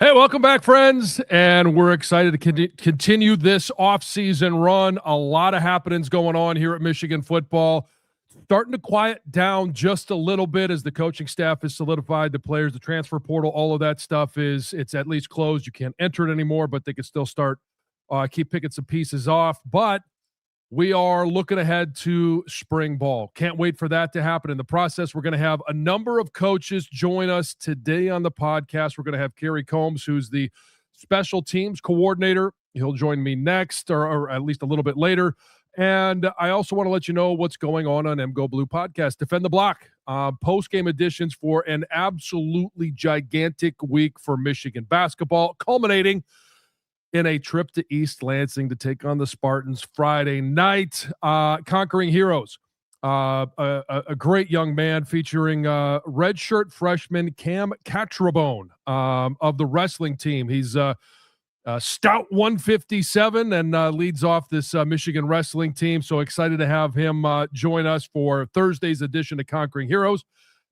Hey, welcome back, friends, and we're excited to continue this off-season run. A lot of happenings going on here at Michigan football. Starting to quiet down just a little bit as the coaching staff is solidified, the players, the transfer portal, all of that stuff it's at least closed. You can't enter it anymore, but they can still start keep picking some pieces off. But we are looking ahead to spring ball. Can't wait for that to happen. In the process, we're going to have a number of coaches join us today on the podcast. We're going to have Kerry Coombs, who's the special teams coordinator. He'll join me next, or at least a little bit later. And I also want to let you know what's going on MGO Blue Podcast. Defend the Block, post-game editions for an absolutely gigantic week for Michigan basketball, culminating in a trip to East Lansing to take on the Spartans Friday night. Conquering Heroes, a great young man featuring redshirt freshman Cam Catrabone of the wrestling team. He's stout 157 and leads off this Michigan wrestling team. So excited to have him join us for Thursday's edition of Conquering Heroes.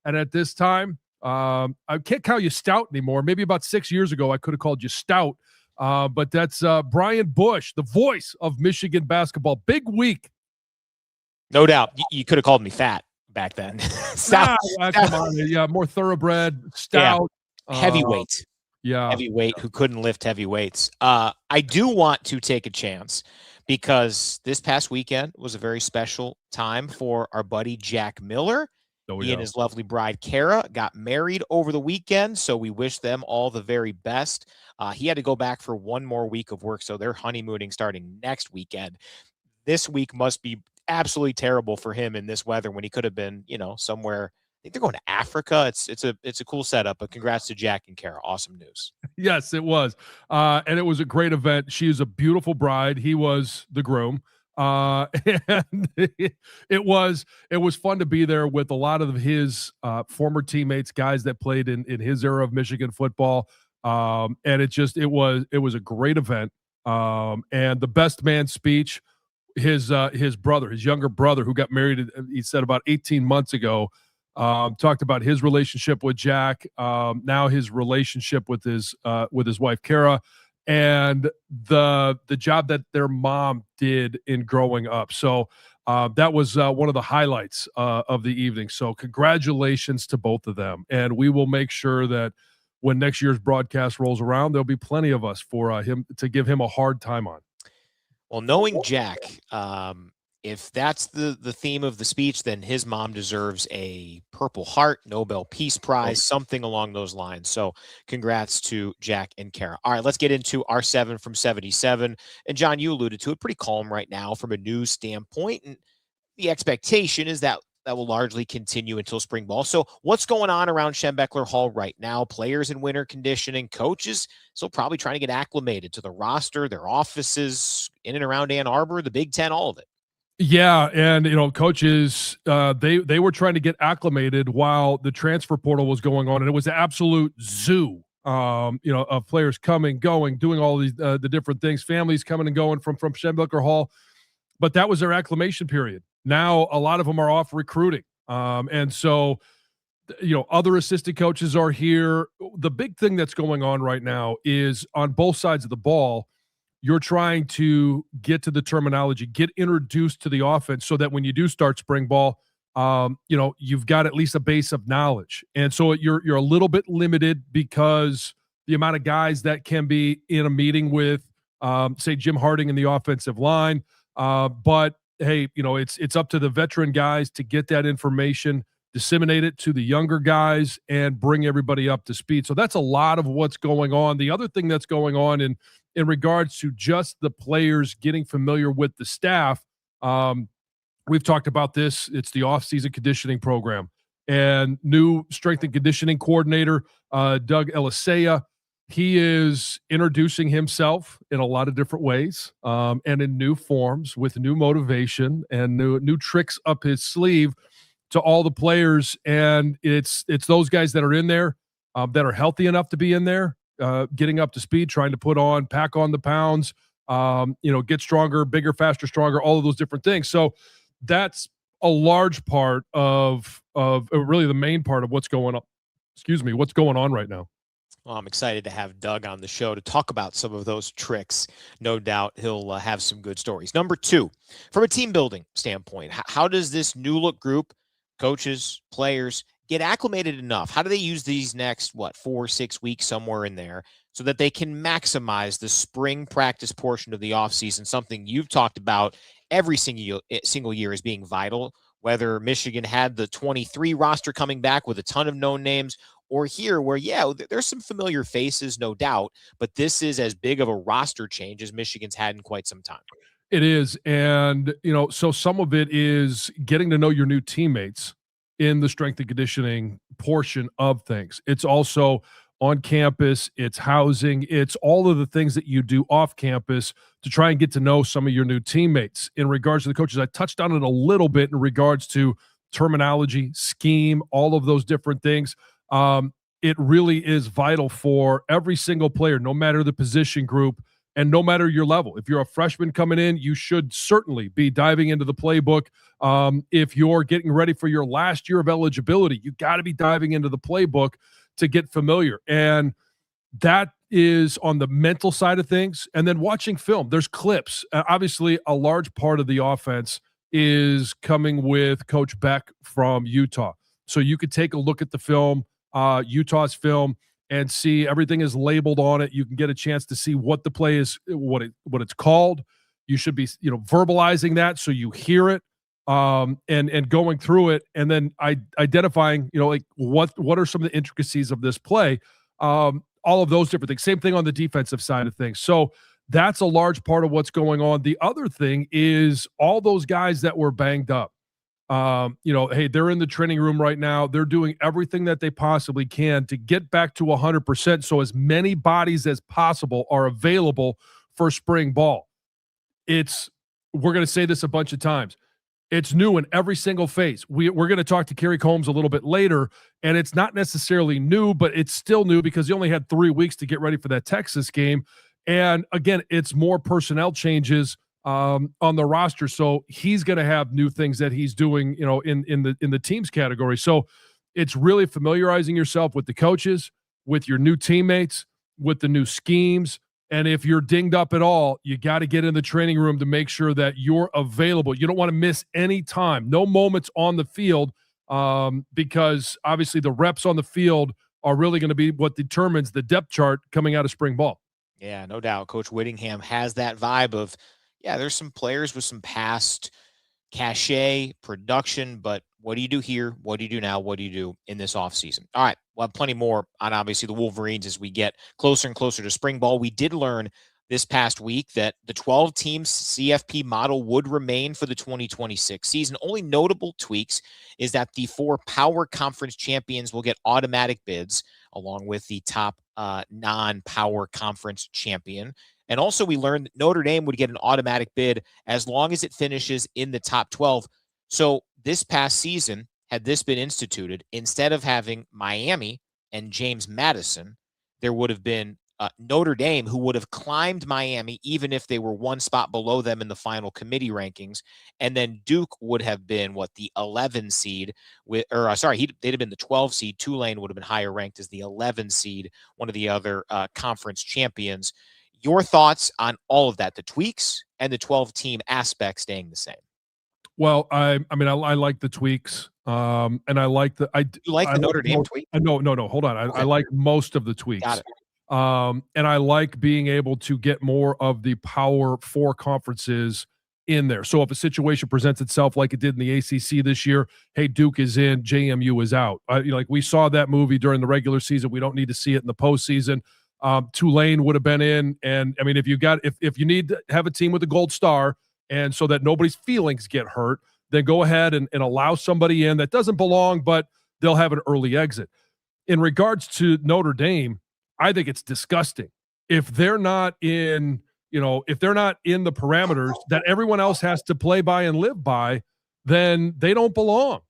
And at this time, I can't call you stout anymore. Maybe about 6 years ago, I could have called you stout. But that's Brian Bush, the voice of Michigan basketball. Big week. No doubt. You could have called me fat back then. Stout. Come on. Yeah, more thoroughbred, stout. Yeah. Heavyweight. Heavyweight who couldn't lift heavy weights. I do want to take a chance because this past weekend was a very special time for our buddy Jack Miller. He and his lovely bride, Kara, got married over the weekend, so we wish them all the very best. He had to go back for one more week of work, so they're honeymooning starting next weekend. This week must be absolutely terrible for him in this weather when he could have been, somewhere. I think they're going to Africa. It's a cool setup, but congrats to Jack and Kara. Awesome news. Yes, it was. And it was a great event. She is a beautiful bride. He was the groom. And it was fun to be there with a lot of his former teammates, guys that played in his era of Michigan football. And it was a great event. And the best man speech, his younger brother, who got married, he said about 18 months ago, talked about his relationship with Jack, now his relationship with his wife, Kara, and the job that their mom did in growing up. So that was one of the highlights of the evening. So congratulations to both of them. And we will make sure that when next year's broadcast rolls around, there'll be plenty of us for him to give him a hard time on. Well, knowing Jack, if that's the theme of the speech, then his mom deserves a Purple Heart, Nobel Peace Prize, something along those lines. So congrats to Jack and Kara. All right, let's get into our 7 from 77. And John, you alluded to it, pretty calm right now from a news standpoint. And the expectation is that will largely continue until spring ball. So what's going on around Schembechler Hall right now? Players in winter conditioning, coaches still probably trying to get acclimated to the roster, their offices in and around Ann Arbor, the Big Ten, all of it. Yeah, and coaches, they were trying to get acclimated while the transfer portal was going on, and it was an absolute zoo. Of players coming, going, doing all these the different things, families coming and going from Schembechler Hall, but that was their acclimation period. Now a lot of them are off recruiting, and so other assistant coaches are here. The big thing that's going on right now is on both sides of the ball. You're trying to get to the terminology, get introduced to the offense so that when you do start spring ball, you've got at least a base of knowledge. And so you're a little bit limited because the amount of guys that can be in a meeting with, say, Jim Harding in the offensive line. But hey, it's up to the veteran guys to get that information, disseminate it to the younger guys, and bring everybody up to speed. So that's a lot of what's going on. The other thing that's going on in regards to just the players getting familiar with the staff, we've talked about this. It's the offseason conditioning program and new strength and conditioning coordinator, Doug Elisea. He is introducing himself in a lot of different ways and in new forms with new motivation and new tricks up his sleeve to all the players. And it's those guys that are in there that are healthy enough to be in there, getting up to speed, trying to pack on the pounds, get stronger, bigger, faster, stronger, all of those different things. So that's a large part of really the main part of what's going on right now. Well, I'm excited to have Doug on the show to talk about some of those tricks. No doubt he'll have some good stories. Number two, from a team building standpoint, how does this new look group, coaches, players, get acclimated enough? How do they use these next, 4-6 weeks, somewhere in there, so that they can maximize the spring practice portion of the offseason, something you've talked about every single year as being vital, whether Michigan had the 23 roster coming back with a ton of known names, or here where, there's some familiar faces, no doubt, but this is as big of a roster change as Michigan's had in quite some time. It is. And, so some of it is getting to know your new teammates in the strength and conditioning portion of things. It's also on campus, it's housing, it's all of the things that you do off campus to try and get to know some of your new teammates. In regards to the coaches, I touched on it a little bit in regards to terminology, scheme, all of those different things. It really is vital for every single player, no matter the position group and no matter your level. If you're a freshman coming in, you should certainly be diving into the playbook. If you're getting ready for your last year of eligibility, you got to be diving into the playbook to get familiar. And that is on the mental side of things. And then watching film, there's clips. Obviously, a large part of the offense is coming with Coach Beck from Utah. So you could take a look at the film, Utah's film, and see everything is labeled on it. You can get a chance to see what the play is, what it's called. You should be, verbalizing that so you hear it, and going through it, and then identifying, what are some of the intricacies of this play, all of those different things. Same thing on the defensive side of things. So that's a large part of what's going on. The other thing is all those guys that were banged up. Hey, they're in the training room right now. They're doing everything that they possibly can to get back to 100%. So as many bodies as possible are available for spring ball. We're going to say this a bunch of times. It's new in every single phase. We're going to talk to Kerry Coombs a little bit later, and it's not necessarily new, but it's still new because he only had 3 weeks to get ready for that Texas game. And again, it's more personnel changes on the roster. So he's going to have new things that he's doing, in the teams category. So it's really familiarizing yourself with the coaches, with your new teammates, with the new schemes. And if you're dinged up at all, you got to get in the training room to make sure that you're available. You don't want to miss any time, no moments on the field, because obviously the reps on the field are really going to be what determines the depth chart coming out of spring ball. Yeah, no doubt. Coach Whittingham has that vibe of, there's some players with some past cachet, production, but what do you do here? What do you do now? What do you do in this offseason? All right, we'll have plenty more on, obviously, the Wolverines as we get closer and closer to spring ball. We did learn this past week that the 12-team CFP model would remain for the 2026 season. Only notable tweaks is that the 4 power conference champions will get automatic bids, along with the top non-power conference champion. And also we learned that Notre Dame would get an automatic bid as long as it finishes in the top 12. So this past season, had this been instituted, instead of having Miami and James Madison, there would have been Notre Dame, who would have climbed Miami even if they were one spot below them in the final committee rankings. And then Duke would have been the 11 seed they'd have been the 12 seed. Tulane would have been higher ranked as the 11 seed, one of the other conference champions. Your thoughts on all of that, the tweaks and the 12-team aspect staying the same? Well, I like the tweaks, and I like the You like the Notre Dame tweak? No, hold on. Okay. I like most of the tweaks. Got it. And I like being able to get more of the Power 4 conferences in there. So if a situation presents itself like it did in the ACC this year, hey, Duke is in, JMU is out. We saw that movie during the regular season. We don't need to see it in the postseason. Tulane would have been in, and if you need to have a team with a gold star, and so that nobody's feelings get hurt, then go ahead and allow somebody in that doesn't belong, but they'll have an early exit. In regards to Notre Dame, I think it's disgusting if they're not in, if they're not in the parameters that everyone else has to play by and live by, then they don't belong.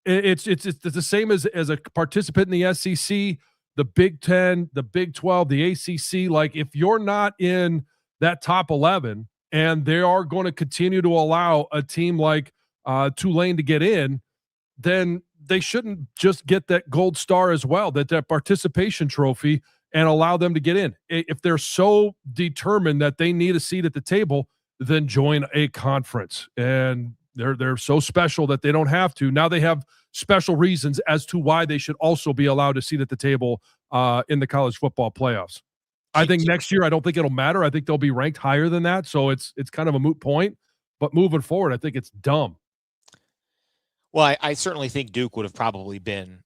It's the same as a participant in the SEC, the Big Ten, the Big 12, the ACC. Like, if you're not in that top 11, and they are going to continue to allow a team like Tulane to get in, then they shouldn't just get that gold star as well, that participation trophy. and allow them to get in. If they're so determined that they need a seat at the table, then join a conference. And they're so special that they don't have to. Now they have special reasons as to why they should also be allowed a seat at the table in the college football playoffs. I think next year, I don't think it'll matter. I think they'll be ranked higher than that. So it's kind of a moot point. But moving forward, I think it's dumb. Well, I certainly think Duke would have probably been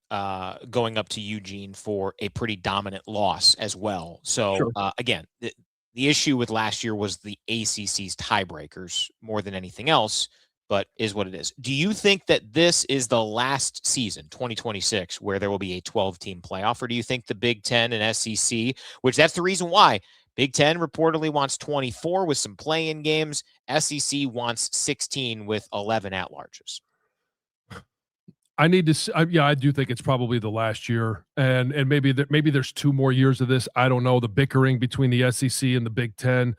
going up to Eugene for a pretty dominant loss as well. So, Sure. Again, the issue with last year was the ACC's tiebreakers more than anything else, but is what it is. Do you think that this is the last season, 2026, where there will be a 12-team playoff, or do you think the Big Ten and SEC, which that's the reason why Big Ten reportedly wants 24 with some play-in games, SEC wants 16 with 11 at-larges? I need to. Yeah, I do think it's probably the last year, and maybe there's 2 more years of this. I don't know, the bickering between the SEC and the Big Ten.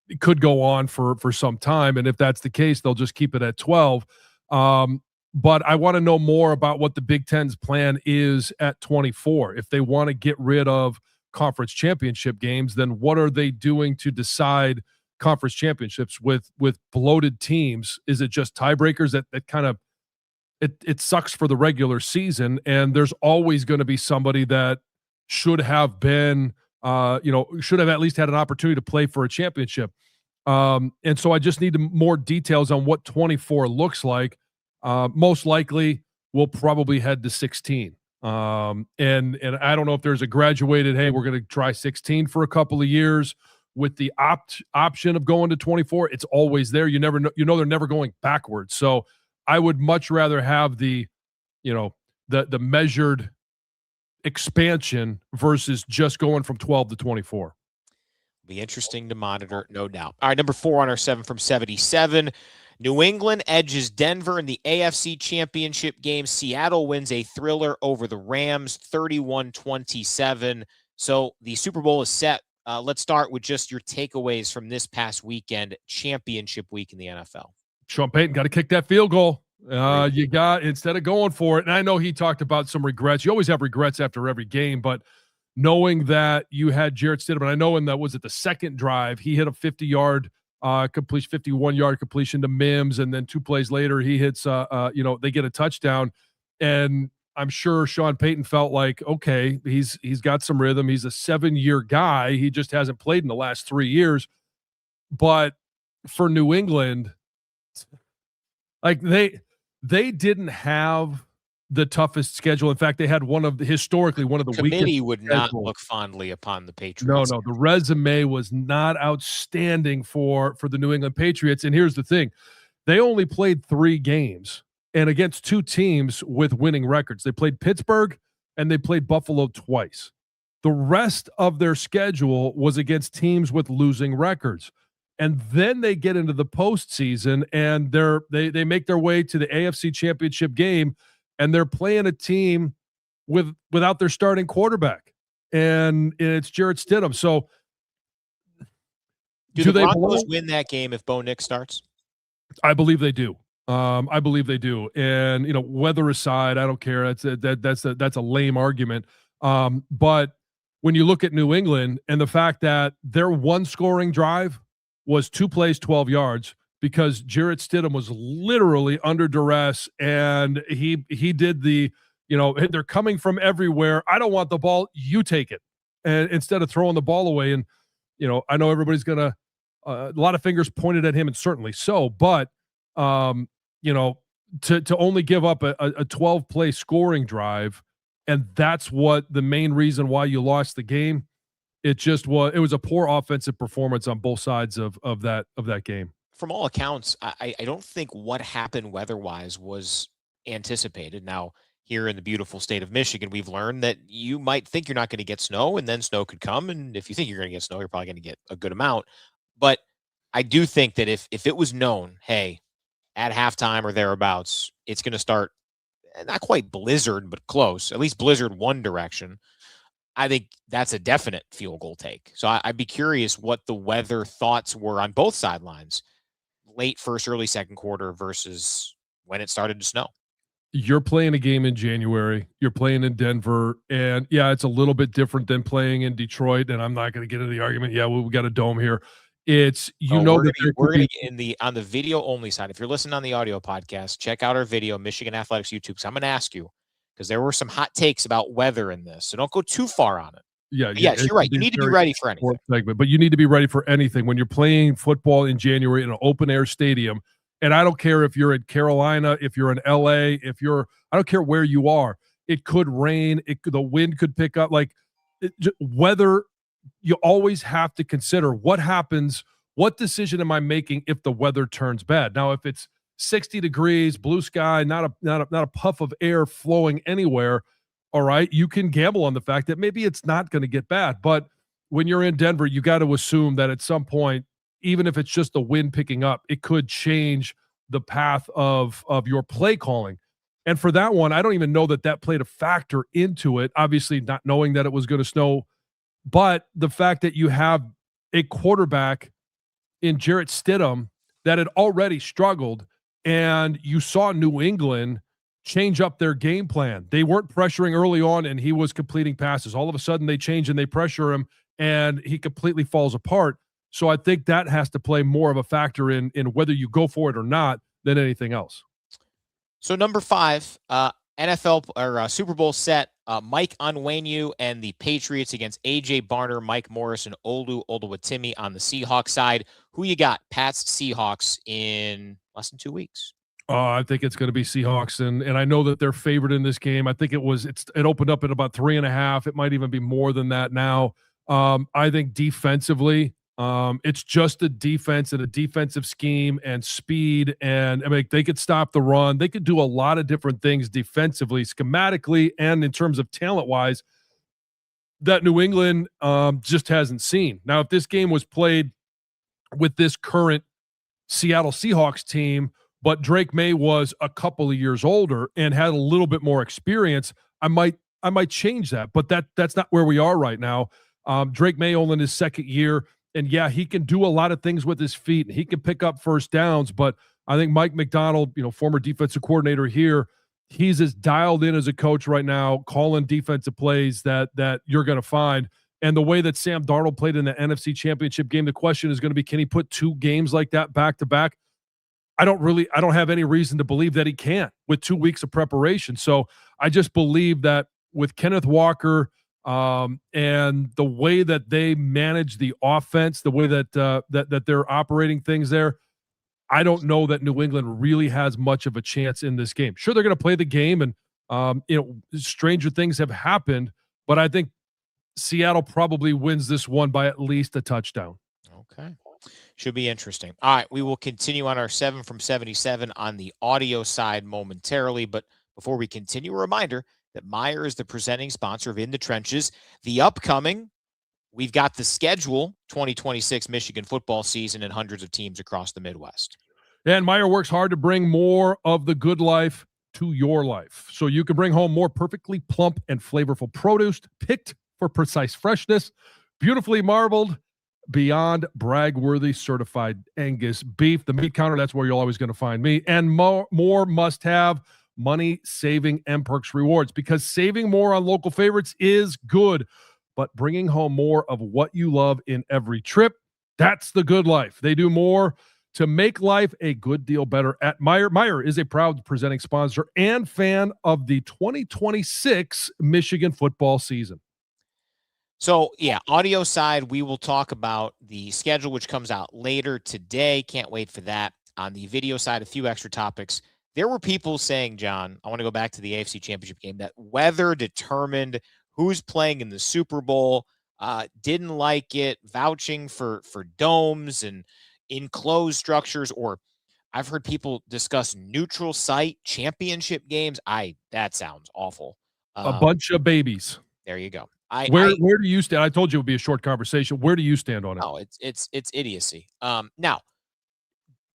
It could go on for some time, and if that's the case, they'll just keep it at 12. But I want to know more about what the Big Ten's plan is at 24. If they want to get rid of conference championship games, then what are they doing to decide conference championships with bloated teams? Is it just tiebreakers that kind of it sucks for the regular season, and there's always going to be somebody that should have been, should have at least had an opportunity to play for a championship. And so I just need more details on what 24 looks like. Most likely we'll probably head to 16. And I don't know if there's a graduated, hey, we're going to try 16 for a couple of years with the option of going to 24. It's always there. You never know, they're never going backwards. So I would much rather have the measured expansion versus just going from 12 to 24. Be interesting to monitor, no doubt. All right, number 4 on our 7 from 77. New England edges Denver in the AFC Championship game. Seattle wins a thriller over the Rams, 31-27. So the Super Bowl is set. Let's start with just your takeaways from this past weekend, championship week in the NFL. Sean Payton got to kick that field goal. You got, instead of going for it. And I know he talked about some regrets. You always have regrets after every game, but knowing that you had Jarrett Stidham, and I know in that was it the second drive, he hit a 50-yard completion, 51-yard completion to Mims, and then 2 plays later he hits they get a touchdown. And I'm sure Sean Payton felt like, okay, he's got some rhythm. He's a 7-year guy. He just hasn't played in the last 3 years. But for New England, like they didn't have the toughest schedule. In fact, they had historically one of the weakest. Committee would not look fondly upon the Patriots. No, the resume was not outstanding for the New England Patriots. And here's the thing. They only played 3 games and against 2 teams with winning records. They played Pittsburgh and they played Buffalo twice. The rest of their schedule was against teams with losing records. And then they get into the postseason and they make their way to the AFC Championship game, and they're playing a team without their starting quarterback, and it's Jarrett Stidham. So, do the Broncos win that game if Bo Nix starts? I believe they do. I believe they do. And weather aside, I don't care. That's a lame argument. But when you look at New England and the fact that their one scoring drive was 2 plays, 12 yards, because Jarrett Stidham was literally under duress, and he did the, they're coming from everywhere. I don't want the ball. You take it. And instead of throwing the ball away. And, I know everybody's going to, a lot of fingers pointed at him, and certainly so, but, to only give up a 12-play scoring drive, and that's what the main reason why you lost the game. It was a poor offensive performance on both sides of that game. From all accounts, I don't think what happened weather-wise was anticipated. Now, here in the beautiful state of Michigan, we've learned that you might think you're not going to get snow, and then snow could come. And if you think you're going to get snow, you're probably going to get a good amount. But I do think that if it was known, hey, at halftime or thereabouts, it's going to start not quite blizzard, but close, at least blizzard one direction, I think that's a definite field goal take. So I'd be curious what the weather thoughts were on both sidelines, late first, early second quarter versus when it started to snow. You're playing a game in January. You're playing in Denver, and yeah, it's a little bit different than playing in Detroit. And I'm not going to get into the argument. Yeah, well, we got a dome here. It's Oh, that there we're could gonna be. get in the on the video only side. If you're listening on the audio podcast, check out our video, Michigan Athletics YouTube. Because I'm gonna ask you, because there were some hot takes about weather in this, so don't go too far on it. Yeah, But yeah, yes, it you're right. could You be need to be very ready for anything. short segment, but you need to be ready for anything when you're playing football in January in an open air stadium. And I don't care if you're in Carolina, if you're in LA, I don't care where you are. It could rain. The wind could pick up. Like weather, you always have to consider what happens. What decision am I making if the weather turns bad? Now, if it's 60 degrees, blue sky, not a puff of air flowing anywhere, all right, you can gamble on the fact that maybe it's not going to get bad. But when you're in Denver, you got to assume that at some point, even if it's just the wind picking up, it could change the path of your play calling. And for that one, I don't even know that played a factor into it. Obviously, not knowing that it was going to snow, but the fact that you have a quarterback in Jarrett Stidham that had already struggled, and you saw New England change up their game plan. They weren't pressuring early on, and he was completing passes. All of a sudden, they change and they pressure him, and he completely falls apart. So I think that has to play more of a factor in whether you go for it or not than anything else. So number 5, NFL or Super Bowl set, Mike Onwenu and the Patriots against AJ Barner, Mike Morris, and Olu Oluwatimi on the Seahawks side. Who you got? Pats Seahawks in less than 2 weeks. I think it's going to be Seahawks, and I know that they're favored in this game. I think it opened up at about 3.5. It might even be more than that now. I think defensively, it's just a defense and a defensive scheme and speed, and I mean they could stop the run. They could do a lot of different things defensively, schematically, and in terms of talent wise that New England just hasn't seen. Now, if this game was played with this current Seattle Seahawks team, but Drake May was a couple of years older and had a little bit more experience, I might change that. But that's not where we are right now. Drake May only in his second year, and yeah, he can do a lot of things with his feet, and he can pick up first downs. But I think Mike McDonald, former defensive coordinator here, he's as dialed in as a coach right now, calling defensive plays that you're going to find. And the way that Sam Darnold played in the NFC Championship game, the question is going to be, can he put 2 games like that back to back? I don't have any reason to believe that he can't with 2 weeks of preparation. So I just believe that with Kenneth Walker and the way that they manage the offense, the way that that they're operating things there, I don't know that New England really has much of a chance in this game. Sure, they're going to play the game, and stranger things have happened, but I think Seattle probably wins this one by at least a touchdown. Okay. Should be interesting. All right, we will continue on our 7 from 77 on the audio side momentarily. But before we continue, a reminder that Meijer is the presenting sponsor of In the Trenches. The upcoming, we've got the schedule 2026 Michigan football season and hundreds of teams across the Midwest. And Meijer works hard to bring more of the good life to your life, so you can bring home more perfectly plump and flavorful produce, picked for precise freshness, beautifully marbled, beyond brag-worthy certified Angus beef. The meat counter, that's where you're always going to find me. And more must-have money-saving M-Perks rewards, because saving more on local favorites is good, but bringing home more of what you love in every trip, that's the good life. They do more to make life a good deal better at Meijer. Meijer is a proud presenting sponsor and fan of the 2026 Michigan football season. So, yeah, audio side, we will talk about the schedule, which comes out later today. Can't wait for that. On the video side, a few extra topics. There were people saying, John, I want to go back to the AFC Championship game, that weather determined who's playing in the Super Bowl, didn't like it, vouching for domes and enclosed structures, or I've heard people discuss neutral site championship games. That sounds awful. A bunch of babies. There you go. Where do you stand? I told you it would be a short conversation. Where do you stand on it? Oh, it's idiocy. Now,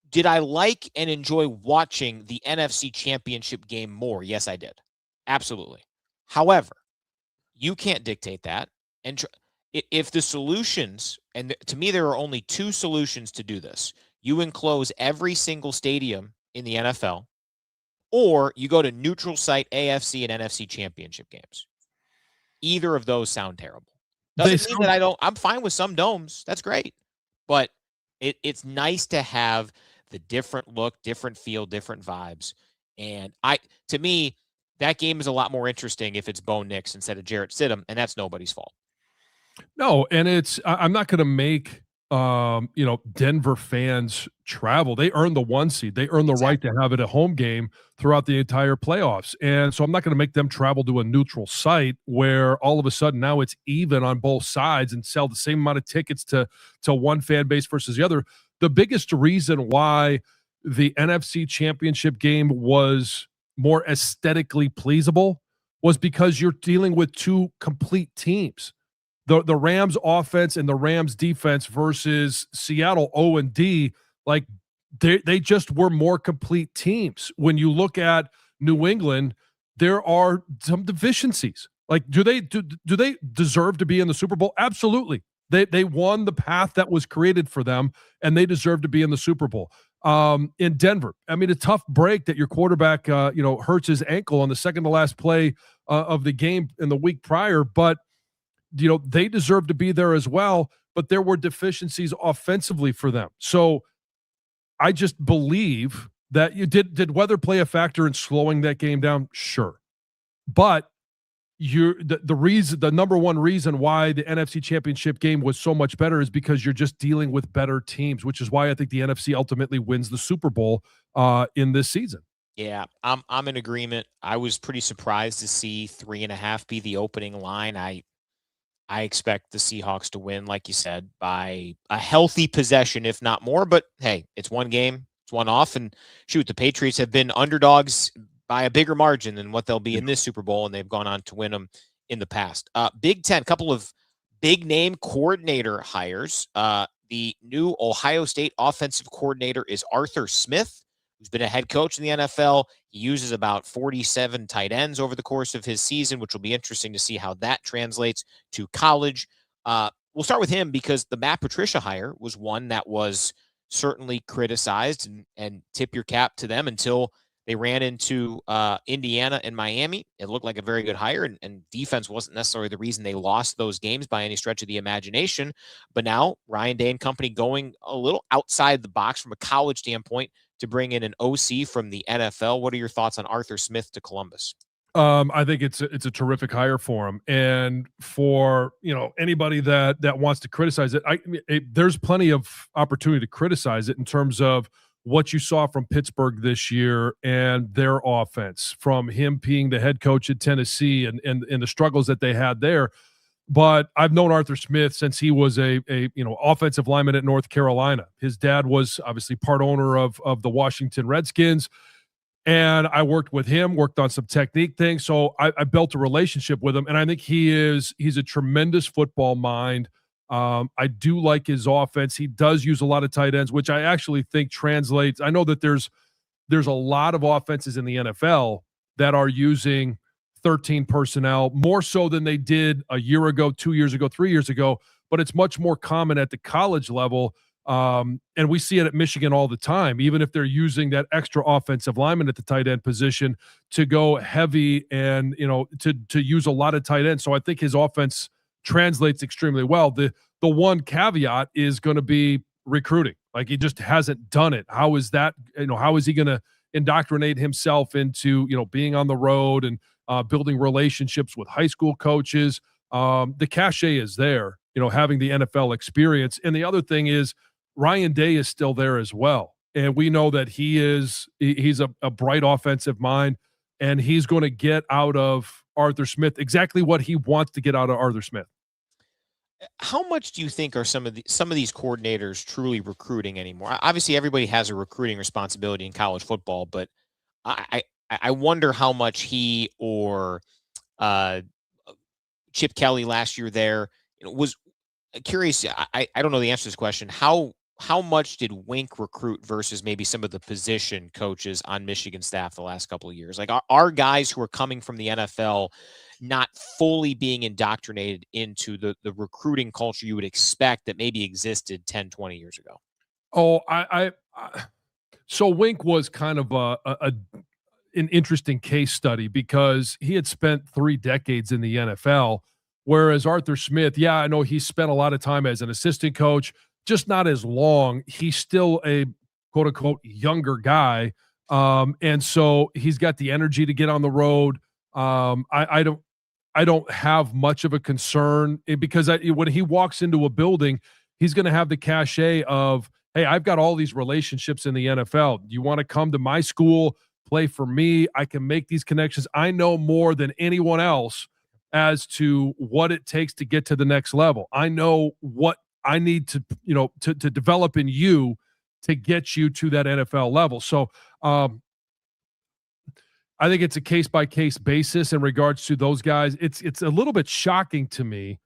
did I like and enjoy watching the NFC Championship game more? Yes, I did. Absolutely. However, you can't dictate that. And if the solutions, and to me, there are only 2 solutions to do this. You enclose every single stadium in the NFL, or you go to neutral site AFC and NFC championship games. Either of those sound terrible. Doesn't mean that I'm fine with some domes. That's great. But it's nice to have the different look, different feel, different vibes. And to me, that game is a lot more interesting if it's Bo Nix instead of Jarrett Stidham, and that's nobody's fault. No, and I'm not going to make Denver fans travel. They earned the 1 seed. They earned the right to have it a home game throughout the entire playoffs. And so I'm not going to make them travel to a neutral site where all of a sudden now it's even on both sides and sell the same amount of tickets to one fan base versus the other. The biggest reason why the NFC Championship game was more aesthetically pleasable was because you're dealing with two complete teams. The Rams offense and the Rams defense versus Seattle O&D, like they just were more complete teams. When you look at New England, there are some deficiencies. Like, do they deserve to be in the Super Bowl? Absolutely. They won the path that was created for them, and they deserve to be in the Super Bowl. In Denver, I mean, a tough break that your quarterback hurts his ankle on the second to last play of the game in the week prior, but they deserve to be there as well, but there were deficiencies offensively for them. So I just believe that did weather play a factor in slowing that game down? Sure. But the number one reason why the NFC Championship game was so much better is because you're just dealing with better teams, which is why I think the NFC ultimately wins the Super Bowl in this season. Yeah, I'm in agreement. I was pretty surprised to see 3.5 be the opening line. I expect the Seahawks to win, like you said, by a healthy possession, if not more. But hey, it's one game, it's one off. And shoot, the Patriots have been underdogs by a bigger margin than what they'll be in this Super Bowl, and they've gone on to win them in the past. Big Ten, couple of big name coordinator hires. The new Ohio State offensive coordinator is Arthur Smith, who's been a head coach in the NFL. He uses about 47 tight ends over the course of his season, which will be interesting to see how that translates to college. We'll start with him because the Matt Patricia hire was one that was certainly criticized, and tip your cap to them until they ran into Indiana and Miami. It looked like a very good hire, and defense wasn't necessarily the reason they lost those games by any stretch of the imagination. But now Ryan Day and company going a little outside the box from a college standpoint to bring in an OC from the NFL. What are your thoughts on Arthur Smith to Columbus? I think it's a terrific hire for him, and for anybody that wants to criticize it, there's plenty of opportunity to criticize it in terms of what you saw from Pittsburgh this year and their offense, from him being the head coach at Tennessee and the struggles that they had there. But I've known Arthur Smith since he was a offensive lineman at North Carolina. His dad was obviously part owner of the Washington Redskins, and I worked with him, worked on some technique things. So I built a relationship with him, and I think he's a tremendous football mind. I do like his offense. He does use a lot of tight ends, which I actually think translates. I know that there's a lot of offenses in the NFL that are using 13 personnel, more so than they did a year ago, 2 years ago, 3 years ago, but it's much more common at the college level. And we see it at Michigan all the time, even if they're using that extra offensive lineman at the tight end position to go heavy and, to use a lot of tight ends. So I think his offense translates extremely well. The one caveat is going to be recruiting. Like, he just hasn't done it. How is that? How is he going to indoctrinate himself into, being on the road and building relationships with high school coaches? The cachet is there, having the NFL experience. And the other thing is Ryan Day is still there as well. And we know that he's a bright offensive mind, and he's going to get out of Arthur Smith exactly what he wants to get out of Arthur Smith. How much do you think are some of these coordinators truly recruiting anymore? Obviously, everybody has a recruiting responsibility in college football, but I wonder how much he or Chip Kelly last year there was curious. I don't know the answer to this question. How much did Wink recruit versus maybe some of the position coaches on Michigan staff the last couple of years? Like, are guys who are coming from the NFL not fully being indoctrinated into the recruiting culture you would expect that maybe existed 10, 20 years ago? Oh, so Wink was kind of an interesting case study because he had spent 3 decades in the NFL, whereas Arthur Smith, yeah, I know he spent a lot of time as an assistant coach, just not as long. He's still a quote unquote younger guy. And so he's got the energy to get on the road. I don't have much of a concern because when he walks into a building, he's going to have the cachet of, hey, I've got all these relationships in the NFL. You want to come to my school, play for me? I can make these connections. I know more than anyone else as to what it takes to get to the next level. I know what I need to, to develop in you to get you to that NFL level. So, I think it's a case-by-case basis in regards to those guys. It's a little bit shocking to me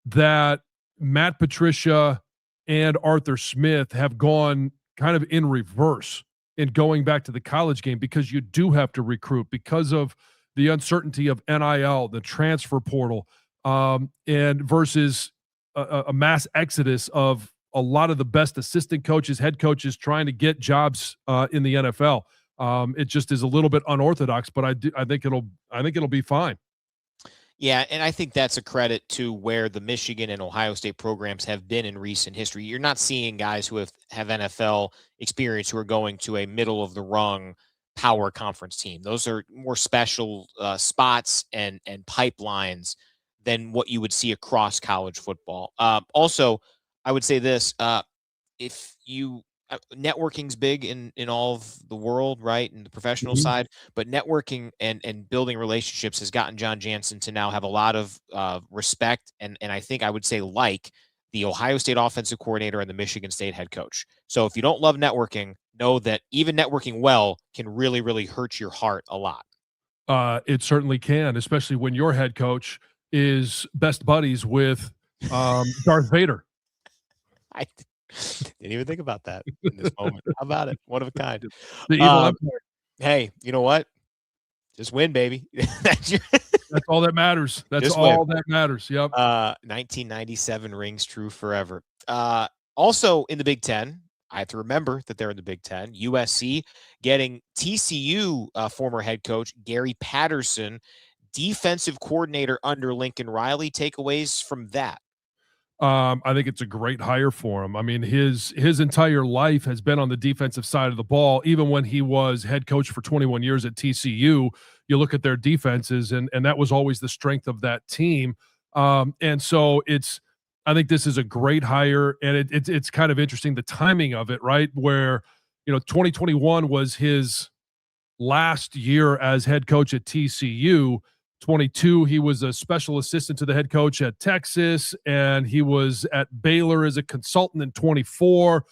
that Matt Patricia and Arthur Smith have gone kind of in reverse in going back to the college game because you do have to recruit because of the uncertainty of NIL, the transfer portal, and versus a mass exodus of a lot of the best assistant coaches, head coaches trying to get jobs in the NFL. It just is a little bit unorthodox, but I think it'll be fine. Yeah, and I think that's a credit to where the Michigan and Ohio State programs have been in recent history. You're not seeing guys who have NFL experience who are going to a middle of the rung power conference team. Those are more special spots and pipelines than what you would see across college football. Also, I would say this: if you networking's big in all of the world, right? In the professional side, but networking and building relationships has gotten John Jansen to now have a lot of respect. And I think I would say like the Ohio State offensive coordinator and the Michigan State head coach. So if you don't love networking, know that even networking well can really, really hurt your heart a lot. It certainly can, especially when your head coach is best buddies with Darth Vader. I didn't even think about that in this moment. How about it? One of a kind. The evil empire. Hey, you know what? Just win, baby. That's all that matters. That's all that matters. Yep. 1997 rings true forever. Also in the Big Ten, I have to remember that they're in the Big Ten. USC getting TCU former head coach Gary Patterson, defensive coordinator under Lincoln Riley. Takeaways from that? I think it's a great hire for him. I mean, his entire life has been on the defensive side of the ball. Even when he was head coach for 21 years at TCU, you look at their defenses, and that was always the strength of that team. And so I think this is a great hire, and it's kind of interesting the timing of it, right? Where 2021 was his last year as head coach at TCU. 22, he was a special assistant to the head coach at Texas, and he was at Baylor as a consultant in 24.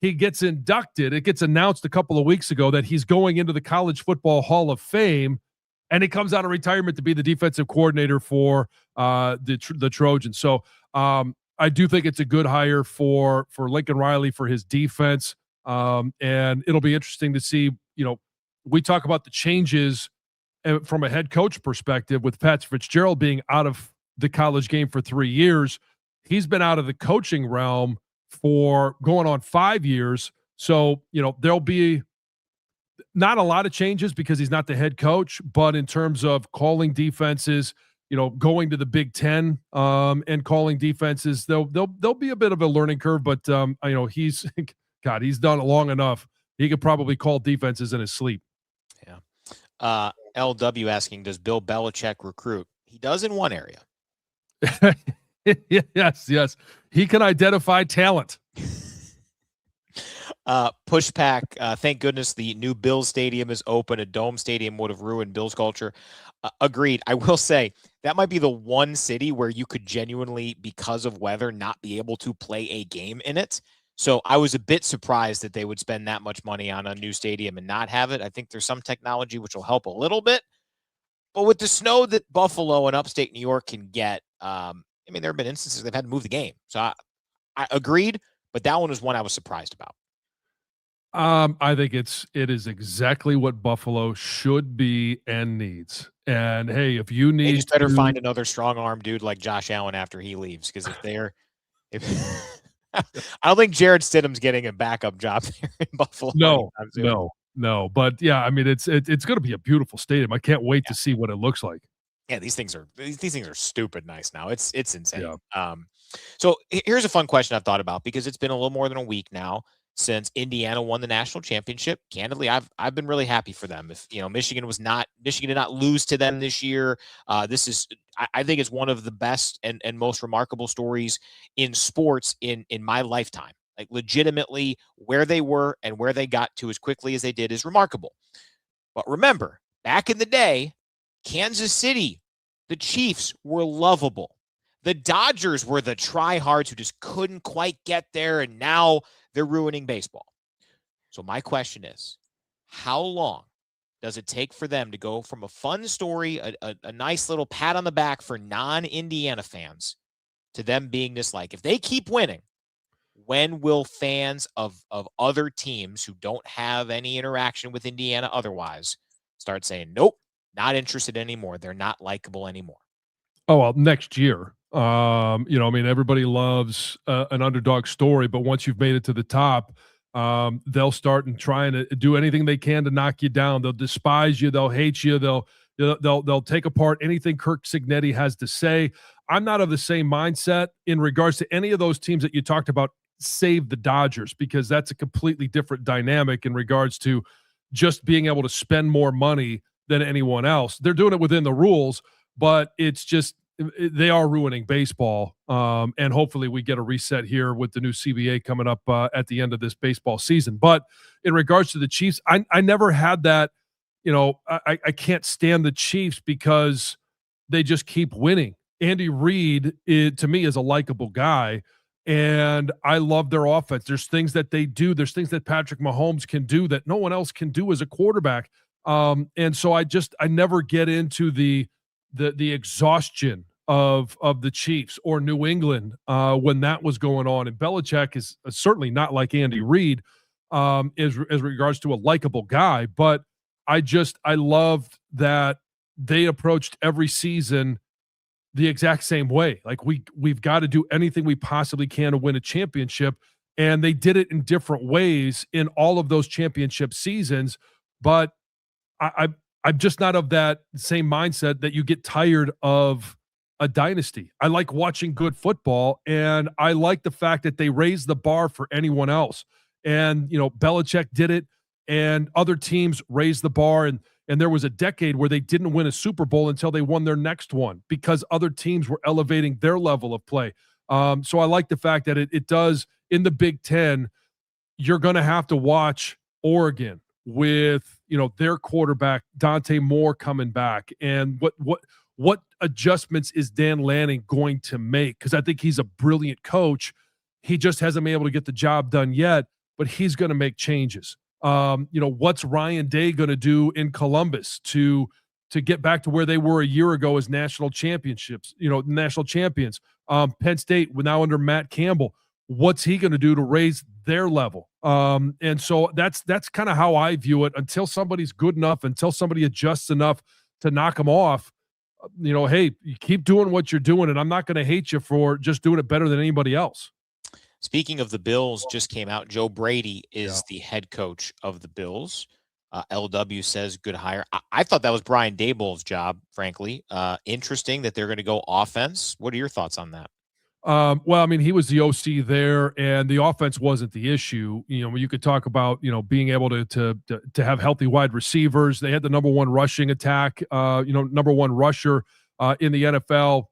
He gets inducted. It gets announced a couple of weeks ago that he's going into the College Football Hall of Fame, and he comes out of retirement to be the defensive coordinator for the Trojans. So I do think it's a good hire for Lincoln Riley for his defense, and it'll be interesting to see. We talk about the changes from a head coach perspective with Pat Fitzgerald being out of the college game for 3 years. He's been out of the coaching realm for going on 5 years. So, there'll be not a lot of changes because he's not the head coach, but in terms of calling defenses, going to the Big Ten and calling defenses, there'll be a bit of a learning curve, but he's done it long enough. He could probably call defenses in his sleep. Yeah. LW asking, does Bill Belichick recruit? He does in one area. Yes. He can identify talent. Pushback. Thank goodness the new Bills stadium is open. A dome stadium would have ruined Bills culture. Agreed. I will say that might be the one city where you could genuinely, because of weather, not be able to play a game in it. So I was a bit surprised that they would spend that much money on a new stadium and not have it. I think there's some technology which will help a little bit. But with the snow that Buffalo and upstate New York can get, there have been instances they've had to move the game. So I agreed, but that one was one I was surprised about. I think it is exactly what Buffalo should be and needs. And hey, if you need, they just better find another strong arm dude like Josh Allen after he leaves, because I don't think Jared Stidham's getting a backup job there in Buffalo. No. No, but yeah, I mean, it's going to be a beautiful stadium. I can't wait to see what it looks like. Yeah, these things are stupid nice now. It's insane. Yeah. So here's a fun question I've thought about, because it's been a little more than a week now since Indiana won the national championship. Candidly, I've been really happy for them. If Michigan did not lose to them this year. This is I think it's one of the best and most remarkable stories in sports in my lifetime. Like, legitimately, where they were and where they got to as quickly as they did is remarkable. But remember, back in the day, Kansas City, the Chiefs were lovable. The Dodgers were the tryhards who just couldn't quite get there, and now they're ruining baseball. So my question is, how long does it take for them to go from a fun story, a nice little pat on the back for non-Indiana fans, to them being this, like, if they keep winning, when will fans of other teams who don't have any interaction with Indiana otherwise start saying, nope, not interested anymore? They're not likable anymore. Oh, well, next year. I mean, everybody loves an underdog story, but once you've made it to the top, they'll start and trying to do anything they can to knock you down. They'll despise you. They'll hate you. They'll take apart anything Kirk Cignetti has to say. I'm not of the same mindset in regards to any of those teams that you talked about, save the Dodgers, because that's a completely different dynamic in regards to just being able to spend more money than anyone else. They're doing it within the rules, but it's just they are ruining baseball. And hopefully we get a reset here with the new CBA coming up at the end of this baseball season. But in regards to the Chiefs, I never had that. I can't stand the Chiefs because they just keep winning. Andy Reid, to me, is a likable guy, and I love their offense. There's things that they do. There's things that Patrick Mahomes can do that no one else can do as a quarterback. And so I never get into the exhaustion of the Chiefs or New England when that was going on. And Belichick is certainly not like Andy Reid as regards to a likable guy, but I loved that they approached every season the exact same way. Like, we've got to do anything we possibly can to win a championship. And they did it in different ways in all of those championship seasons. But I'm just not of that same mindset that you get tired of a dynasty. I like watching good football, and I like the fact that they raise the bar for anyone else. And, Belichick did it, and other teams raised the bar. And there was a decade where they didn't win a Super Bowl until they won their next one because other teams were elevating their level of play. So I like the fact that it does in the Big Ten. You're going to have to watch Oregon with, their quarterback, Dante Moore, coming back. And what adjustments is Dan Lanning going to make? Because I think he's a brilliant coach. He just hasn't been able to get the job done yet, but he's going to make changes. What's Ryan Day going to do in Columbus to get back to where they were a year ago as national champions? Penn State, now under Matt Campbell, what's he going to do to raise their level? And so that's kind of how I view it. Until somebody's good enough, until somebody adjusts enough to knock them off, hey, you keep doing what you're doing, and I'm not going to hate you for just doing it better than anybody else. Speaking of the Bills, just came out. Joe Brady is the head coach of the Bills. LW says good hire. I thought that was Brian Daboll's job, frankly. Interesting that they're going to go offense. What are your thoughts on that? Well, I mean, he was the OC there, and the offense wasn't the issue. You could talk about, being able to have healthy wide receivers. They had the number one rushing attack, number one rusher in the NFL.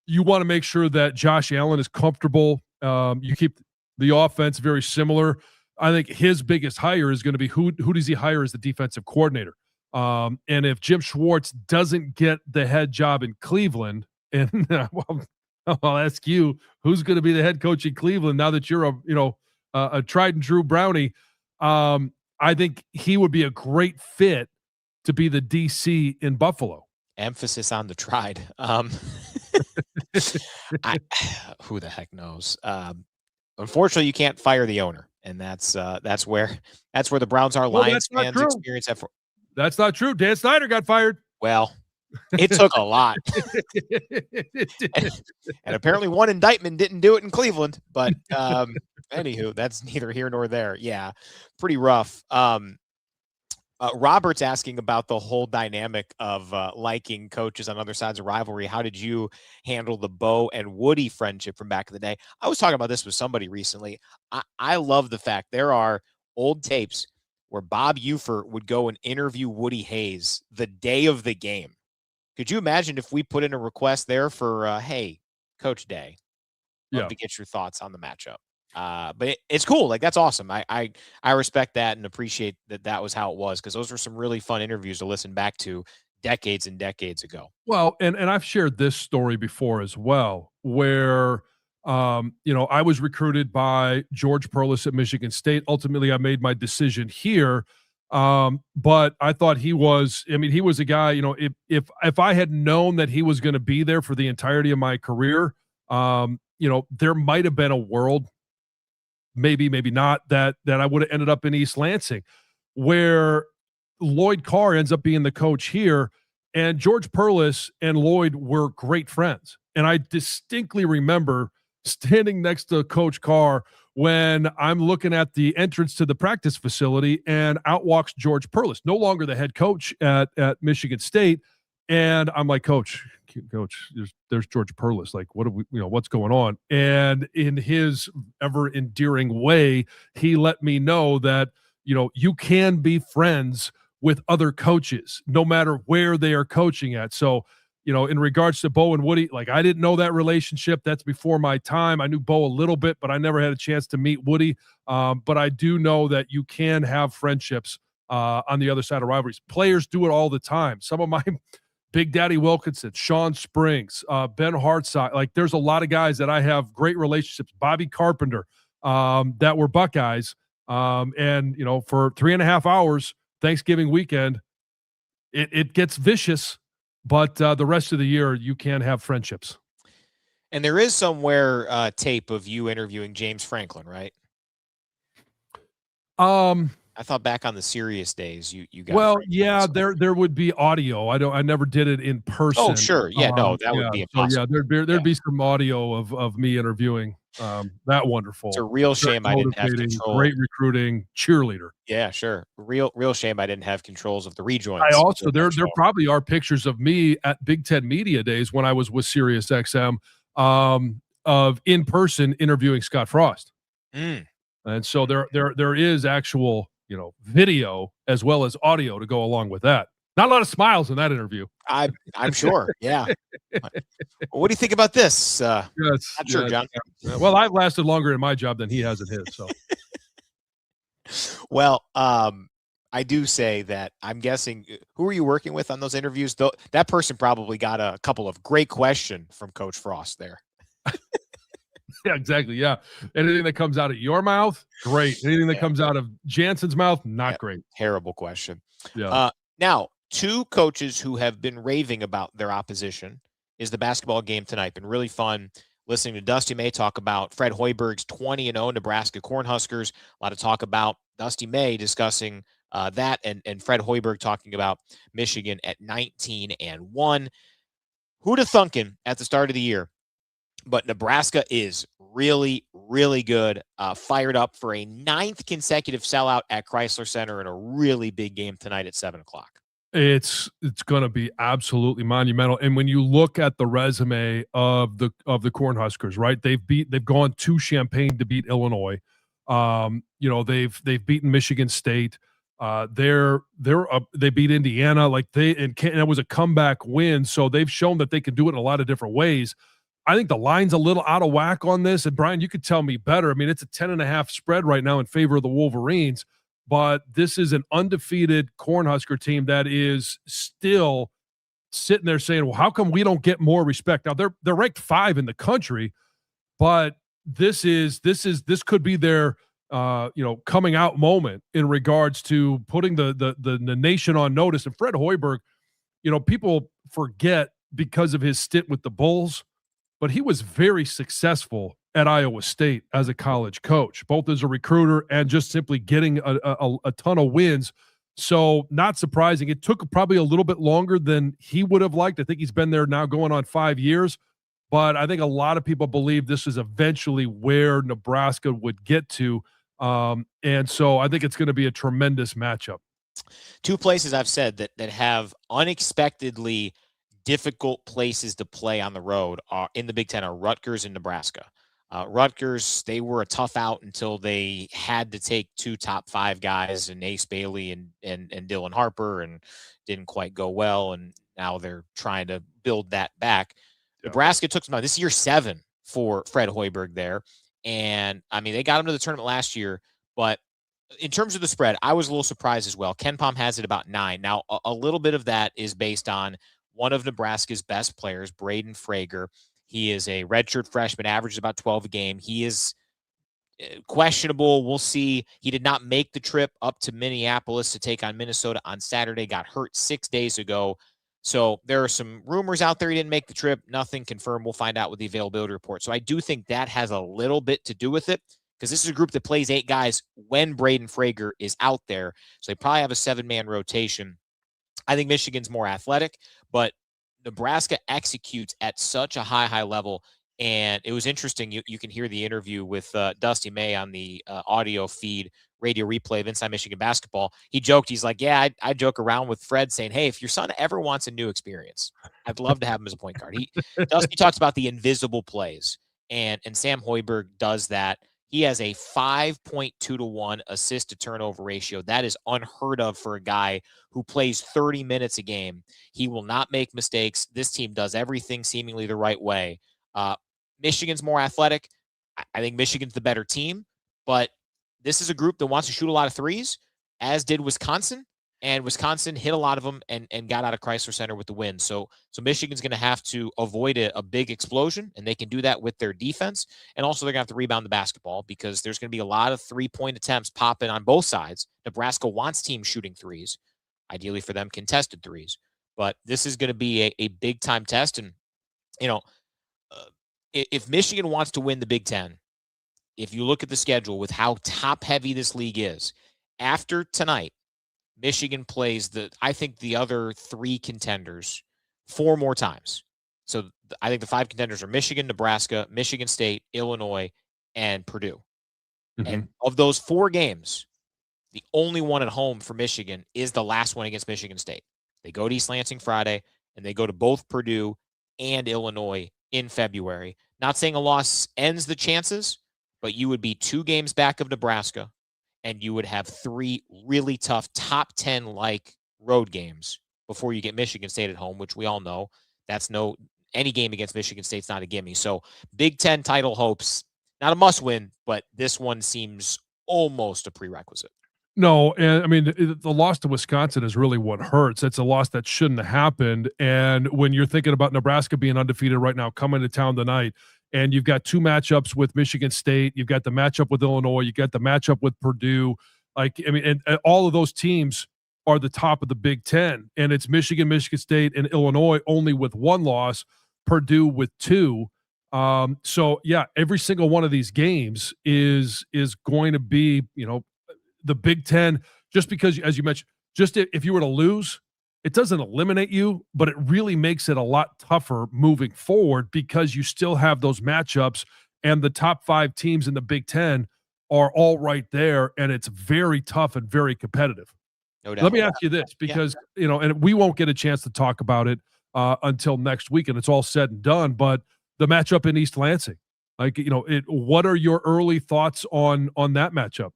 You want to make sure that Josh Allen is comfortable. You keep the offense very similar. I think his biggest hire is going to be who does he hire as the defensive coordinator? And if Jim Schwartz doesn't get the head job in Cleveland, and I'll ask you, who's going to be the head coach in Cleveland now that you're a tried and true Brownie? I think he would be a great fit to be the DC in Buffalo. Emphasis on the tried. Who the heck knows? Unfortunately, you can't fire the owner, and that's where the Browns are. Lions fans experience that. That's not true. Dan Snyder got fired. Well, it took a lot, and apparently one indictment didn't do it in Cleveland. But anywho, that's neither here nor there. Yeah, pretty rough. Robert's asking about the whole dynamic of liking coaches on other sides of rivalry. How did you handle the Bo and Woody friendship from back in the day? I was talking about this with somebody recently. I love the fact there are old tapes where Bob Ufer would go and interview Woody Hayes the day of the game. Could you imagine if we put in a request there for, hey, Coach Day, love to get your thoughts on the matchup? But it's cool. Like, that's awesome. I respect that and appreciate that was how it was, because those were some really fun interviews to listen back to decades and decades ago. Well, and I've shared this story before as well, where I was recruited by George Perlis at Michigan State. Ultimately, I made my decision here. But I thought he was a guy, if I had known that he was going to be there for the entirety of my career, there might have been a world, maybe not, that I would have ended up in East Lansing, where Lloyd Carr ends up being the coach here, and George Perlis and Lloyd were great friends. And I distinctly remember standing next to Coach Carr when I'm looking at the entrance to the practice facility, and out walks George Perlis, no longer the head coach at Michigan State. And I'm like, Coach, there's George Perlis. Like, what do we, what's going on? And in his ever endearing way, he let me know that, you can be friends with other coaches, no matter where they are coaching at. So, in regards to Bo and Woody, like, I didn't know that relationship. That's before my time. I knew Bo a little bit, but I never had a chance to meet Woody. But I do know that you can have friendships on the other side of rivalries. Players do it all the time. Some of my Big Daddy Wilkinson, Sean Springs, Ben Hartside. Like, there's a lot of guys that I have great relationships. Bobby Carpenter, that were Buckeyes. For 3.5 hours, Thanksgiving weekend, it gets vicious. But the rest of the year, you can have friendships. And there is somewhere tape of you interviewing James Franklin, right? I thought back on the serious days, you got. Well, yeah, there would be audio. I never did it in person. Oh, sure, yeah, no, that would be impossible. So yeah, there'd be some audio of me interviewing. That wonderful. It's a real shame I didn't have control. Great recruiting cheerleader. Yeah, sure. Real shame I didn't have controls of the rejoins. I also there probably are pictures of me at Big Ten Media Days when I was with SiriusXM, of in person interviewing Scott Frost. And so there is actual video as well as audio to go along with that. Not a lot of smiles in that interview. I'm sure. Yeah. What do you think about this? Not sure, John. Yeah. Well, I've lasted longer in my job than he has in his. So. Well, I do say that I'm guessing, who are you working with on those interviews? Though that person probably got a couple of great questions from Coach Frost there. Yeah, exactly. Yeah. Anything that comes out of your mouth, great. Anything that comes out of Jansen's mouth, not great. Terrible question. Yeah. Now, two coaches who have been raving about their opposition is the basketball game tonight. Been really fun listening to Dusty May talk about Fred Hoiberg's 20-0 Nebraska Cornhuskers. A lot of talk about Dusty May discussing that, and Fred Hoiberg talking about Michigan at 19-1. Who'd have thunkin' at the start of the year? But Nebraska is really, really good, fired up for a 9th consecutive sellout at Chrysler Center in a really big game tonight at 7 o'clock. It's going to be absolutely monumental. And when you look at the resume of the Cornhuskers, right? They've gone to Champaign to beat Illinois. They've beaten Michigan State. They beat Indiana. Like, that was a comeback win. So they've shown that they can do it in a lot of different ways. I think the line's a little out of whack on this. And Brian, you could tell me better. I mean, it's a 10.5 spread right now in favor of the Wolverines, but this is an undefeated Cornhusker team that is still sitting there saying, well, how come we don't get more respect? Now they're ranked 5 in the country, but this could be their coming out moment in regards to putting the nation on notice. And Fred Hoiberg, people forget because of his stint with the Bulls, but he was very successful at Iowa State as a college coach, both as a recruiter and just simply getting a ton of wins. So not surprising. It took probably a little bit longer than he would have liked. I think he's been there now going on 5 years, but I think a lot of people believe this is eventually where Nebraska would get to. And so I think it's going to be a tremendous matchup. Two places I've said that have unexpectedly difficult places to play on the road are in the Big Ten are Rutgers and Nebraska. Rutgers, they were a tough out until they had to take two top 5 guys and Ace Bailey and Dylan Harper, and didn't quite go well. And now they're trying to build that back. Yeah. Nebraska took some time. This is year 7 for Fred Hoiberg there. And I mean, they got him to the tournament last year, but in terms of the spread, I was a little surprised as well. Ken Pom has it about 9. Now, a little bit of that is based on one of Nebraska's best players, Braden Frager. He is a redshirt freshman, averages about 12 a game. He is questionable. We'll see. He did not make the trip up to Minneapolis to take on Minnesota on Saturday, got hurt 6 days ago. So there are some rumors out there he didn't make the trip. Nothing confirmed. We'll find out with the availability report. So I do think that has a little bit to do with it, because this is a group that plays 8 guys when Braden Frager is out there. So they probably have a 7-man rotation. I think Michigan's more athletic, but Nebraska executes at such a high level. And it was interesting. You can hear the interview with Dusty May on the audio feed, radio replay of Inside Michigan Basketball. He joked, he's like, yeah, I joke around with Fred saying, hey, if your son ever wants a new experience, I'd love to have him as a point guard. Dusty talks about the invisible plays, and Sam Hoiberg does that. He has a 5.2 to 1 assist to turnover ratio. That is unheard of for a guy who plays 30 minutes a game. He will not make mistakes. This team does everything seemingly the right way. Michigan's more athletic. I think Michigan's the better team, but this is a group that wants to shoot a lot of threes, as did Wisconsin. And Wisconsin hit a lot of them and got out of Chrysler Center with the win. So Michigan's going to have to avoid a big explosion, and they can do that with their defense. And also they're going to have to rebound the basketball, because there's going to be a lot of 3-point attempts popping on both sides. Nebraska wants teams shooting threes, ideally for them contested threes. But this is going to be a big-time test. And, if Michigan wants to win the Big Ten, if you look at the schedule with how top-heavy this league is, after tonight, Michigan plays I think the other 3 contenders 4 more times. So I think the 5 contenders are Michigan, Nebraska, Michigan State, Illinois, and Purdue. Mm-hmm. And of those 4 games, the only one at home for Michigan is the last one against Michigan State. They go to East Lansing Friday, and they go to both Purdue and Illinois in February. Not saying a loss ends the chances, but you would be 2 games back of Nebraska, and you would have 3 really tough top 10 like road games before you get Michigan State at home, which we all know any game against Michigan State's not a gimme. So Big Ten title hopes, not a must win, but this one seems almost a prerequisite. No, and I mean, the loss to Wisconsin is really what hurts. It's a loss that shouldn't have happened. And when you're thinking about Nebraska being undefeated right now, coming to town tonight, and you've got 2 matchups with Michigan State, you've got the matchup with Illinois, you got the matchup with Purdue. And all of those teams are the top of the Big Ten, and it's Michigan, Michigan State, and Illinois only with 1 loss, Purdue with 2. So yeah, every single one of these games is going to be, the Big Ten, just because, as you mentioned, just if you were to lose, it doesn't eliminate you, but it really makes it a lot tougher moving forward, because you still have those matchups, and the top 5 teams in the Big Ten are all right there, and it's very tough and very competitive. No doubt. Let me ask you this, because, and we won't get a chance to talk about it until next week, and it's all said and done, but the matchup in East Lansing, what are your early thoughts on that matchup?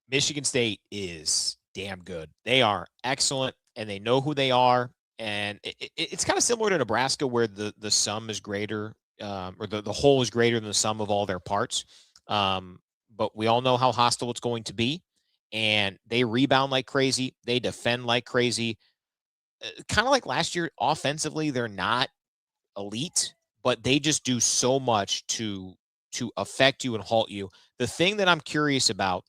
Michigan State is damn good. They are excellent, and they know who they are. And it's kind of similar to Nebraska, where the sum is greater, or the whole is greater than the sum of all their parts. But we all know how hostile it's going to be, and they rebound like crazy. They defend like crazy. Kind of like last year, offensively, they're not elite, but they just do so much to affect you and halt you. The thing that I'm curious about,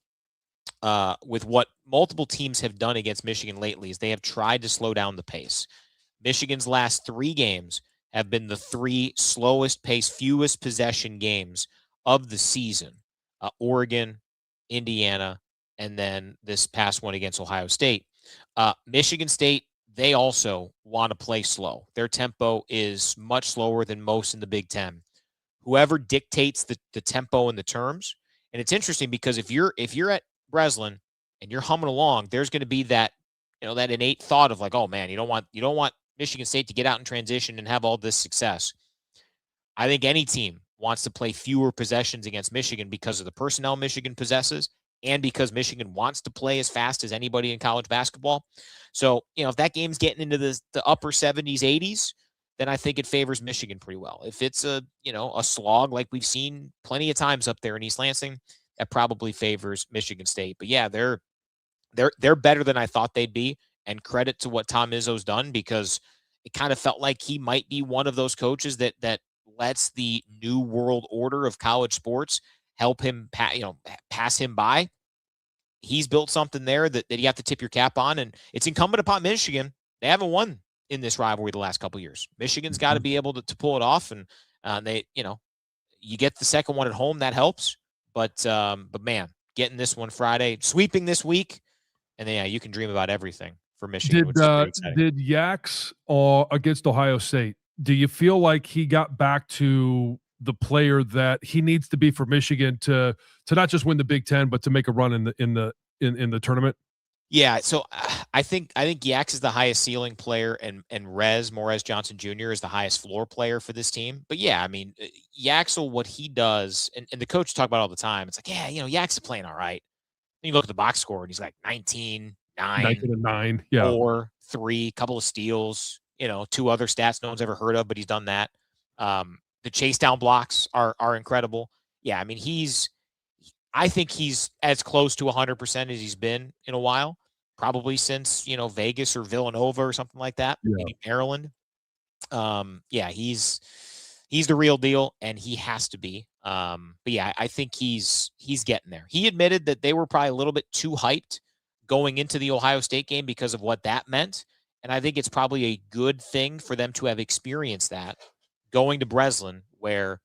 with what multiple teams have done against Michigan lately, is they have tried to slow down the pace. Michigan's last 3 games have been the 3 slowest pace, fewest possession games of the season. Oregon, Indiana, and then this past one against Ohio State. Michigan State, they also want to play slow. Their tempo is much slower than most in the Big Ten. Whoever dictates the tempo and the terms, and it's interesting because if you're at Breslin and you're humming along, there's going to be that that innate thought of like, oh man, you don't want Michigan State to get out in transition and have all this success. I think any team wants to play fewer possessions against Michigan because of the personnel Michigan possesses and because Michigan wants to play as fast as anybody in college basketball. So, if that game's getting into the upper 70s, 80s, then I think it favors Michigan pretty well. If it's a slog like we've seen plenty of times up there in East Lansing, that probably favors Michigan State. But yeah, they're better than I thought they'd be, and credit to what Tom Izzo's done, because it kind of felt like he might be one of those coaches that lets the new world order of college sports help him pass him by. He's built something there that you have to tip your cap on, and it's incumbent upon Michigan. They haven't won in this rivalry the last couple of years. Michigan's got to be able to pull it off, and you get the second one at home, that helps. But man, getting this one Friday, sweeping this week, and then you can dream about everything for Michigan. Did Yaks against Ohio State? Do you feel like he got back to the player that he needs to be for Michigan to not just win the Big Ten, but to make a run in the tournament? Yeah, so I think Yaks is the highest ceiling player, and Morez Johnson Jr. is the highest floor player for this team. But yeah, I mean, Yaxel, what he does, and the coach talk about all the time, it's like, Yaks is playing all right. And you look at the box score, and he's like 19, 9, 4, 3, couple of steals, 2 other stats no one's ever heard of, but he's done that. The chase down blocks are incredible. Yeah, I mean, I think he's as close to 100% as he's been in a while, probably since, Vegas or Villanova or something like that, maybe Maryland. He's the real deal, and he has to be. But yeah, I think he's getting there. He admitted that they were probably a little bit too hyped going into the Ohio State game because of what that meant. And I think it's probably a good thing for them to have experienced that going to Breslin, where,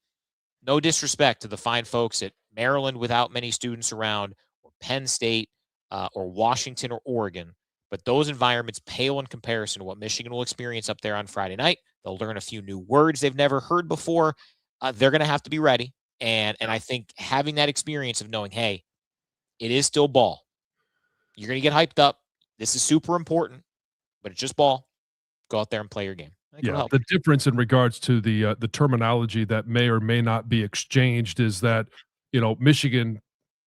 no disrespect to the fine folks at Maryland without many students around, or Penn State, or Washington or Oregon, but those environments pale in comparison to what Michigan will experience up there on Friday night. They'll learn a few new words they've never heard before. They're going to have to be ready. And I think having that experience of knowing, hey, it is still ball. You're going to get hyped up. This is super important, but it's just ball. Go out there and play your game. The difference in regards to the terminology that may or may not be exchanged is that, Michigan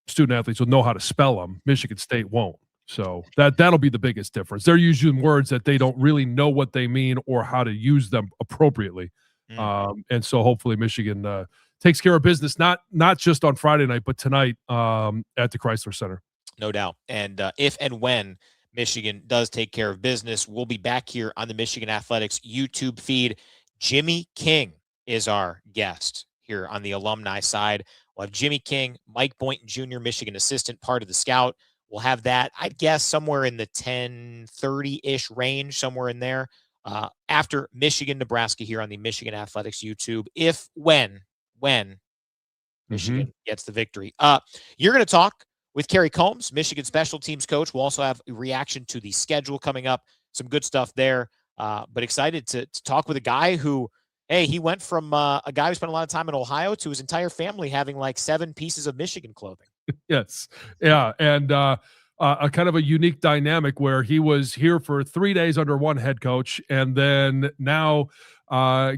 student athletes will know how to spell them. Michigan State won't. So that'll be the biggest difference. They're using words that they don't really know what they mean or how to use them appropriately. And so hopefully Michigan takes care of business, not just on Friday night, but tonight at the Chrysler Center. No doubt. And if and when Michigan does take care of business, we'll be back here on the Michigan Athletics YouTube feed. Jimmy King is our guest here on the alumni side. We'll have Jimmy King, Mike Boynton Jr., Michigan assistant, part of the scout. We'll have that, I'd guess, somewhere in the 10:30-ish range, somewhere in there, after Michigan, Nebraska here on the Michigan Athletics YouTube, when Michigan gets the victory. You're going to talk with Kerry Coombs, Michigan special teams coach. We'll also have a reaction to the schedule coming up. Some good stuff there. But excited to talk with a guy who, he went from a guy who spent a lot of time in Ohio to his entire family having like 7 pieces of Michigan clothing. Yes. Yeah. And a kind of a unique dynamic where he was here for 3 days under one head coach, and then now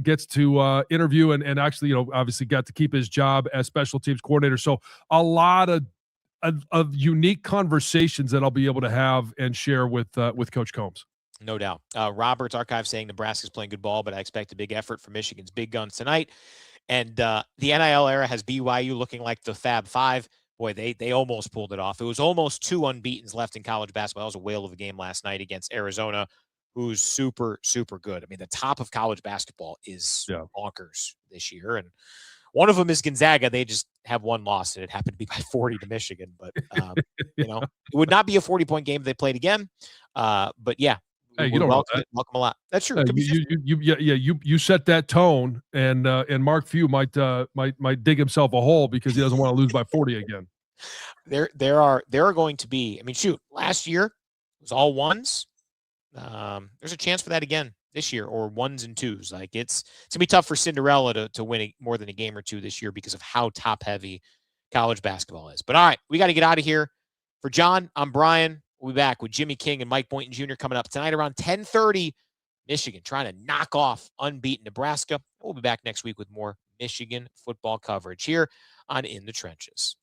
gets to interview and actually, obviously got to keep his job as special teams coordinator. So a lot of unique conversations that I'll be able to have and share with Coach Coombs. No doubt. Robert's Archive saying Nebraska's playing good ball, but I expect a big effort from Michigan's big guns tonight. And the NIL era has BYU looking like the Fab Five. Boy, they almost pulled it off. It was almost 2 unbeatens left in college basketball. That was a whale of a game last night against Arizona, who's super, super good. I mean, the top of college basketball is bonkers this year. And one of them is Gonzaga. They just have 1 loss, and it happened to be by 40 to Michigan. But, it would not be a 40-point game if they played again. But, yeah. Hey, you don't know that. Welcome a lot. That's true. You set that tone, and Mark Few might dig himself a hole because he doesn't want to lose by 40 again. There are going to be. I mean, shoot, last year it was all 1s. There's a chance for that again this year, or 1s and 2s. Like it's gonna be tough for Cinderella to win more than a game or 2 this year because of how top heavy college basketball is. But all right, we got to get out of here. For Jon, I'm Brian. We'll be back with Jimmy King and Mike Boynton Jr. coming up tonight around 10:30. Michigan trying to knock off unbeaten Nebraska. We'll be back next week with more Michigan football coverage here on In the Trenches.